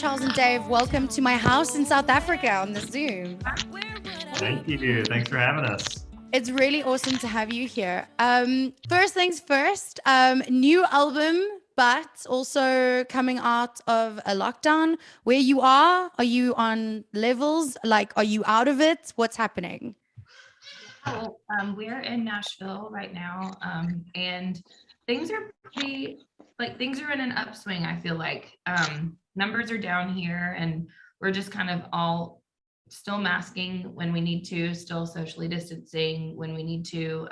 Charles and Dave. Welcome to my house in South Africa on the Zoom. Thank you. Thanks for having us. It's really awesome to have you here. First things first, new album, but also coming out of a lockdown. Where you are you on levels? Like, are you out of it? What's happening? Well, we're in Nashville right now, and things are things are in an upswing. I feel like numbers are down here, and we're just kind of all still masking when we need to, still socially distancing when we need to.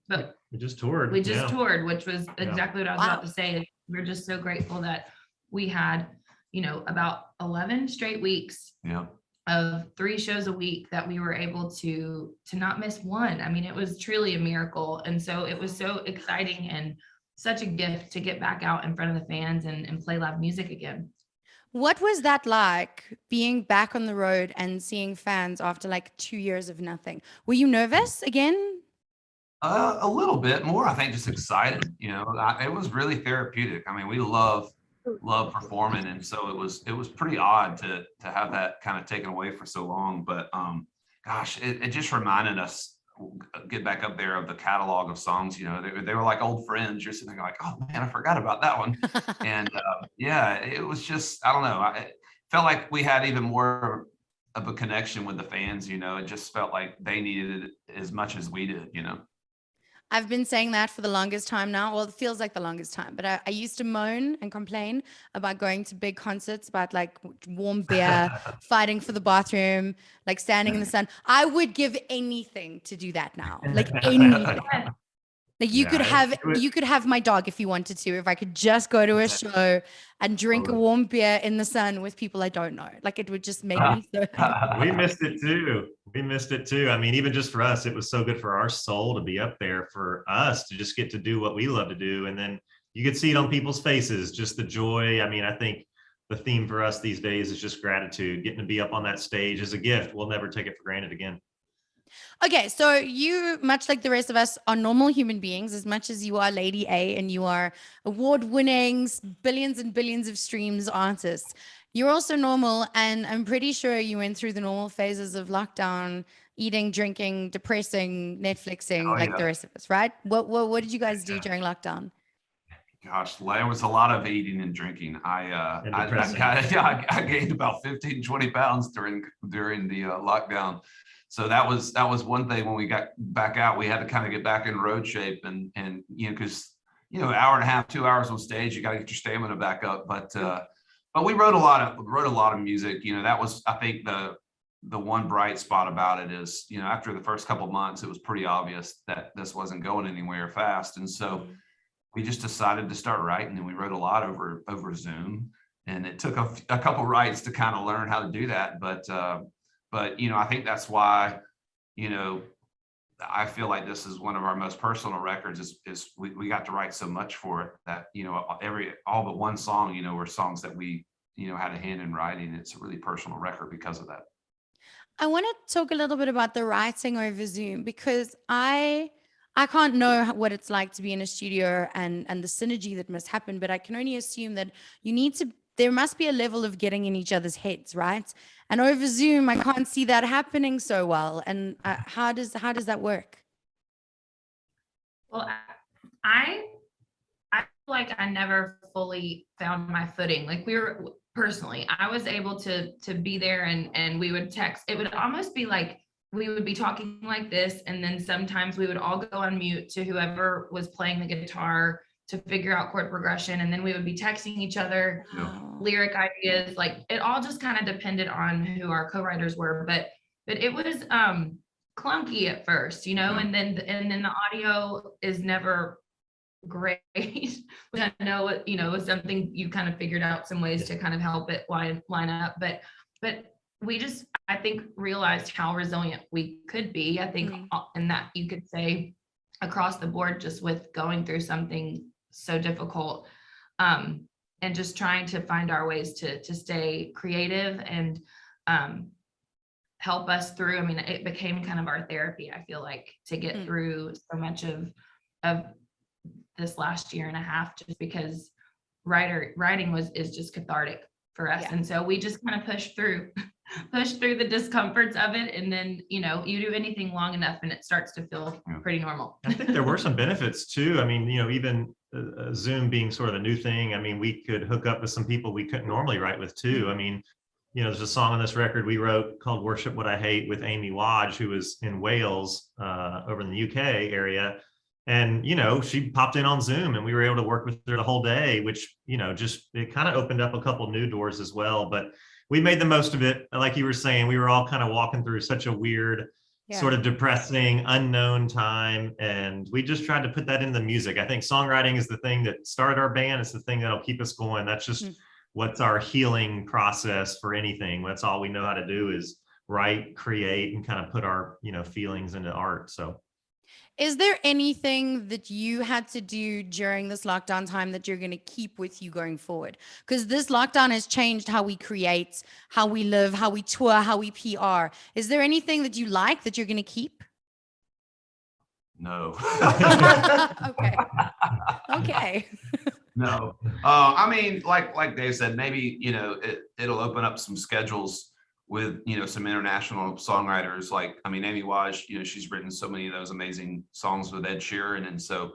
But we just toured. We just toured, which was exactly what I was Wow. about to say. We're just so grateful that we had, about 11 straight weeks. Yeah. Of 3 shows a week that we were able to not miss one. I mean, it was truly a miracle. And so it was so exciting and such a gift to get back out in front of the fans and play live music again. What was that like, being back on the road and seeing fans after like 2 years of nothing? Were you nervous again? A little bit more, I think, just excited. It was really therapeutic. I mean, we love performing, and so it was pretty odd to have that kind of taken away for so long. But gosh, it just reminded us, get back up there, of the catalog of songs. They were like old friends. You're sitting there like, oh man, I forgot about that one. And yeah, it was just, I don't know, it felt like we had even more of a connection with the fans. It just felt like they needed it as much as we did. I've been saying that for the longest time now. Well, it feels like the longest time, but I used to moan and complain about going to big concerts, about like warm beer, fighting for the bathroom, like standing in the sun. I would give anything to do that now, like anything. Like you could have my dog if you wanted to, if I could just go to a show and drink a warm beer in the sun with people I don't know. Like, it would just make me so happy. We missed it too. I mean, even just for us, it was so good for our soul to be up there, for us to just get to do what we love to do. And then you could see it on people's faces, just the joy. I mean, I think the theme for us these days is just gratitude. Getting to be up on that stage is a gift. We'll never take it for granted again. Okay, so you, much like the rest of us, are normal human beings, as much as you are Lady A and you are award-winning, billions and billions of streams artists. You're also normal, and I'm pretty sure you went through the normal phases of lockdown, eating, drinking, depressing, Netflixing, the rest of us, right? What did you guys do during lockdown? Gosh, there was a lot of eating and drinking. I gained about 15, 20 pounds during the lockdown. So that was one thing. When we got back out, we had to kind of get back in road shape, and because hour and a half, 2 hours on stage, you got to get your stamina back up. But we wrote a lot of music. That was, I think, the one bright spot about it is, after the first couple of months, it was pretty obvious that this wasn't going anywhere fast, and so we just decided to start writing, and we wrote a lot over Zoom, and it took a couple writes to kind of learn how to do that, but I think that's why, I feel like this is one of our most personal records, is we got to write so much for it that, all but one song, were songs that we, had a hand in writing. It's a really personal record because of that. I want to talk a little bit about the writing over Zoom, because I can't know what it's like to be in a studio and the synergy that must happen, but I can only assume that there must be a level of getting in each other's heads, right? And over Zoom, I can't see that happening so well. And how does that work? Well, I feel like I never fully found my footing. Like, I was able to be there, and we would text. It would almost be like we would be talking like this, and then sometimes we would all go on mute to whoever was playing the guitar to figure out chord progression, and then we would be texting each other lyric ideas. Like, it all just kind of depended on who our co-writers were, but it was clunky at first, and then the audio is never great. Which I know it was something you kind of figured out some ways to kind of help it line up, but we just, I think, realized how resilient we could be. I think, and that you could say across the board, just with going through something so difficult, and just trying to find our ways to stay creative and help us through. I mean, it became kind of our therapy, I feel like, to get through so much of this last year and a half, just because writing is just cathartic. for us. Yeah. And so we just kind of push through the discomforts of it. And then, you do anything long enough and it starts to feel pretty normal. I think there were some benefits too. I mean, even Zoom being sort of a new thing. I mean, we could hook up with some people we couldn't normally write with too. I mean, there's a song on this record we wrote called Worship What I Hate with Amy Wadge, who was in Wales, over in the UK area. And, she popped in on Zoom and we were able to work with her the whole day, which, it kind of opened up a couple new doors as well. But we made the most of it. Like you were saying, we were all kind of walking through such a weird, sort of depressing, unknown time. And we just tried to put that into the music. I think songwriting is the thing that started our band. It's the thing that'll keep us going. That's just what's our healing process for anything. That's all we know how to do is write, create, and kind of put our, feelings into art. So. Is there anything that you had to do during this lockdown time that you're going to keep with you going forward? Because this lockdown has changed how we create, how we live, how we tour, how we PR. Is there anything that you like that you're going to keep? No. Okay. No. I mean, like Dave said, maybe, it'll open up some schedules with, some international songwriters. Like, I mean, Amy Wadge, she's written so many of those amazing songs with Ed Sheeran. And so,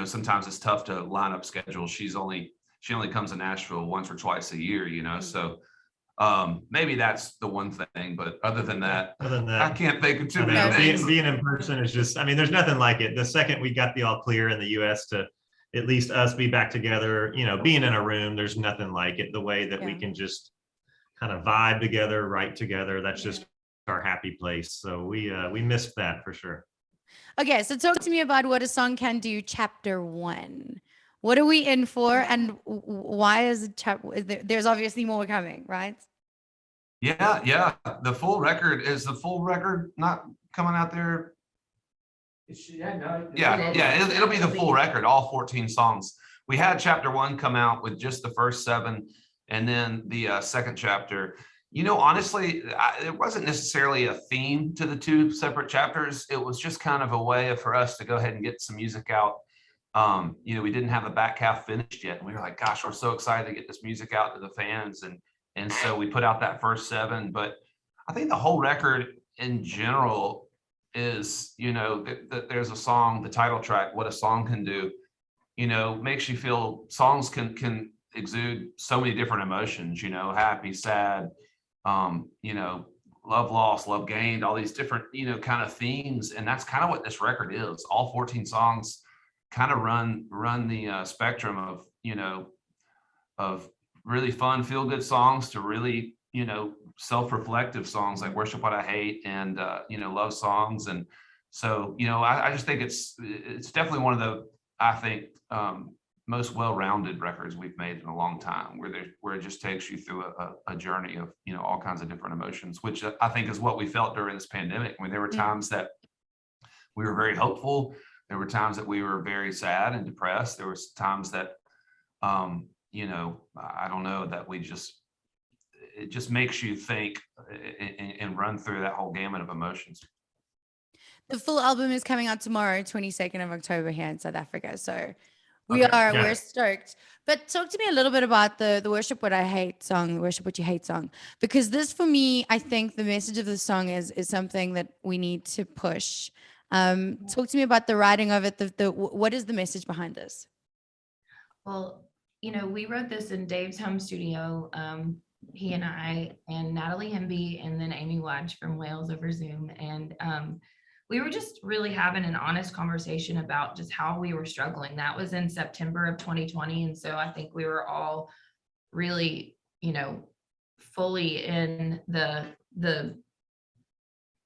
sometimes it's tough to line up schedules. She only comes to Nashville once or twice a year, so maybe that's the one thing. But other than that, I can't think of too many things. Being in person is just, I mean, there's nothing like it. The second we got the all clear in the US to at least us be back together, being in a room, there's nothing like it. The way that we can just kind of vibe together, write together. That's just our happy place. So we missed that for sure. Okay, so talk to me about what a song can do, chapter 1. What are we in for, and why is it there's obviously more coming, right? Yeah. The full record not coming out there? It'll be the full record, all 14 songs. We had chapter 1 come out with just the first 7. And then the second chapter, honestly, it wasn't necessarily a theme to the 2 separate chapters. It was just kind of a way for us to go ahead and get some music out. We didn't have the back half finished yet. And we were like, gosh, we're so excited to get this music out to the fans. And so we put out that first 7. But I think the whole record in general is, that there's a song, the title track, What a Song Can Do, makes you feel songs can exude so many different emotions, happy, sad, love lost, love gained, all these different, kind of themes. And that's kind of what this record is. All 14 songs kind of run the spectrum of, of really fun, feel good songs to really, self-reflective songs like Worship What I Hate and, love songs. And so, I just think it's definitely one of the, I think, most well-rounded records we've made in a long time, where it just takes you through a journey of, all kinds of different emotions, which I think is what we felt during this pandemic. I mean, there were times that we were very hopeful. There were times that we were very sad and depressed. There was times that, I don't know, that it just makes you think and run through that whole gamut of emotions. The full album is coming out tomorrow, 22nd of October here in South Africa. So we're stoked. But talk to me a little bit about the Worship What I Hate song, Worship What You Hate song, because this, for me, I think the message of the song is something that we need to push. Talk to me about the writing of it. What is the message behind this? Well, we wrote this in Dave's home studio. He and I and Natalie Hemby and then Amy Wadge from Wales over Zoom. And we were just really having an honest conversation about just how we were struggling. That was in September of 2020. And so I think we were all really, fully in the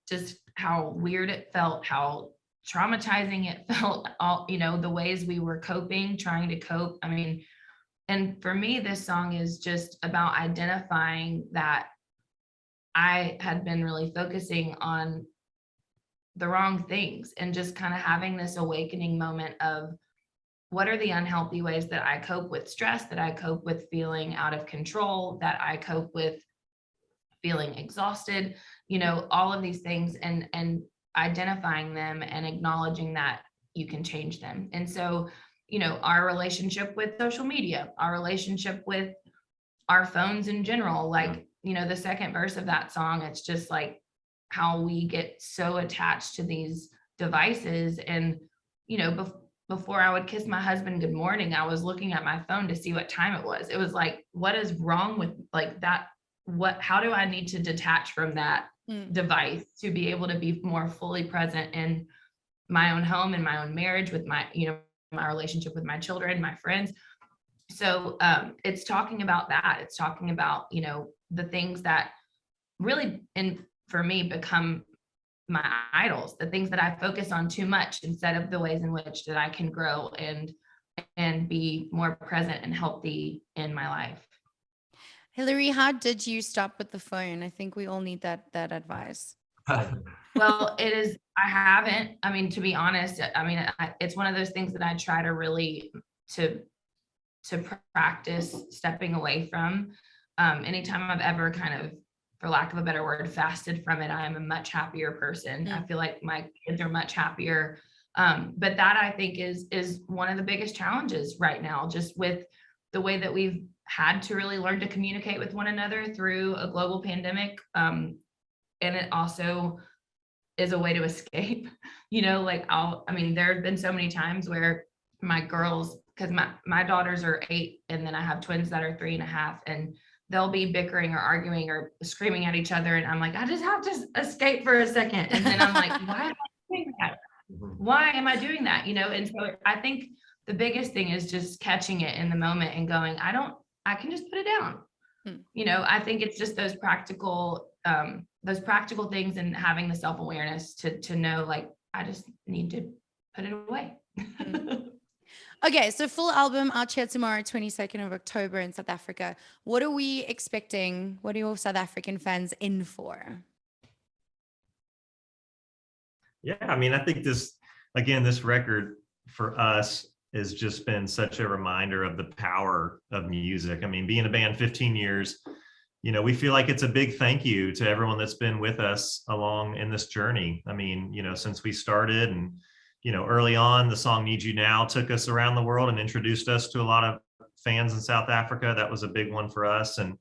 just how weird it felt, how traumatizing it felt, all, the ways we were trying to cope. I mean, and for me, this song is just about identifying that I had been really focusing on the wrong things and just kind of having this awakening moment of what are the unhealthy ways that I cope with stress, that I cope with feeling out of control, that I cope with feeling exhausted, all of these things, and identifying them and acknowledging that you can change them. And so, our relationship with social media, our relationship with our phones in general. Like, you know, the second verse of that song, it's just like how we get so attached to these devices. And, you know, before I would kiss my husband good morning, I was looking at my phone to see what time it was. It was like, what is wrong with like that? How do I need to detach from that device to be able to be more fully present in my own home, in my own marriage, with my, you know, my relationship with my children, my friends. So it's talking about that. It's talking about, you know, the things that really, and for me, become my idols, the things that I focus on too much, instead of the ways in which that I can grow and be more present and healthy in my life. Hillary, how did you stop with the phone? I think we all need that advice. Well, I haven't, I mean, to be honest, I mean, it's one of those things that I try to really to practice stepping away from. Anytime I've ever kind of, for lack of a better word, fasted from it, I am a much happier person. I feel like my kids are much happier. But that, I think, is one of the biggest challenges right now, just with the way that we've had to really learn to communicate with one another through a global pandemic. And it also is a way to escape, you know, like I mean, there have been so many times where my girls, because my daughters are 8, and then I have twins that are 3.5, and they'll be bickering or arguing or screaming at each other. And I'm like, I just have to escape for a second. And then I'm like, why am I doing that? Why am I doing that? You know? And so I think the biggest thing is just catching it in the moment and going, I can just put it down. You know, I think it's just those practical things, and having the self-awareness to know, like, I just need to put it away. Okay, so full album out here tomorrow, 22nd of October in South Africa. What are we expecting? What are your South African fans in for? Yeah, I mean, I think this record for us has just been such a reminder of the power of music. I mean, being a band 15 years, you know, we feel like it's a big thank you to everyone that's been with us along in this journey. I mean, you know, since we started, and, you know, early on, the song Need You Now took us around the world and introduced us to a lot of fans in South Africa. That was a big one for us. And,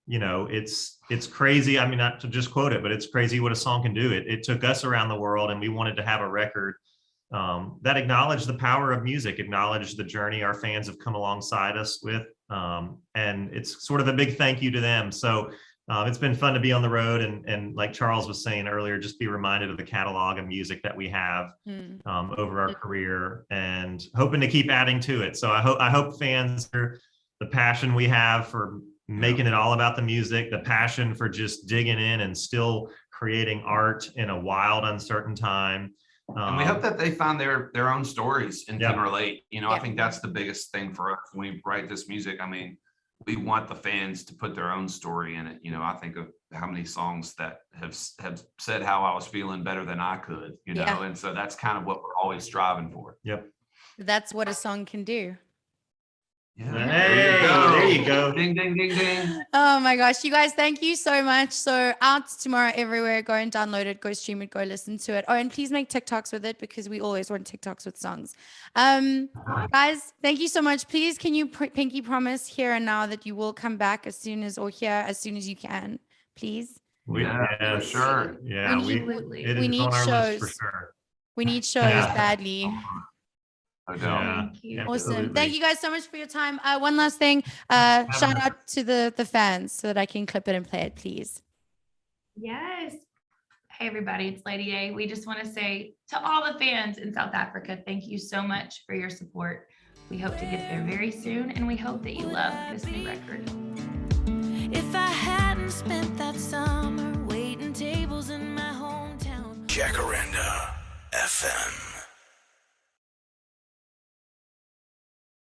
you know, it's crazy. I mean, not to just quote it, but it's crazy what a song can do. It took us around the world, and we wanted to have a record that acknowledged the power of music, acknowledged the journey our fans have come alongside us with. And it's sort of a big thank you to them. So it's been fun to be on the road, and like Charles was saying earlier, just be reminded of the catalog of music that we have over our career, and hoping to keep adding to it. So I hope fans hear the passion we have for making it all about the music, the passion for just digging in and still creating art in a wild, uncertain time. And we hope that they find their own stories and can relate. You know, I think that's the biggest thing for us when we write this music. I mean, we want the fans to put their own story in it. You know, I think of how many songs that have said how I was feeling better than I could, you know, and so that's kind of what we're always striving for. Yep. That's what a song can do. Yeah. Hey, there you go. Ding, ding, ding, ding. Oh my gosh, you guys, thank you so much. So out tomorrow everywhere. Go and download it, go stream it, go listen to it. Oh, and please make TikToks with it, because we always want TikToks with songs. Guys, thank you so much. Please, can you pinky promise here and now that you will come back as soon as you can, please? For sure. Yeah, we need shows. For sure. We need shows badly. Thank you. Awesome. Absolutely. Thank you guys so much for your time. One last thing, shout out to the fans so that I can clip it and play it, please. Yes. Hey everybody, it's Lady A. We just want to say to all the fans in South Africa, thank you so much for your support. We hope to get there very soon, and we hope that you love this new record. If I hadn't spent that summer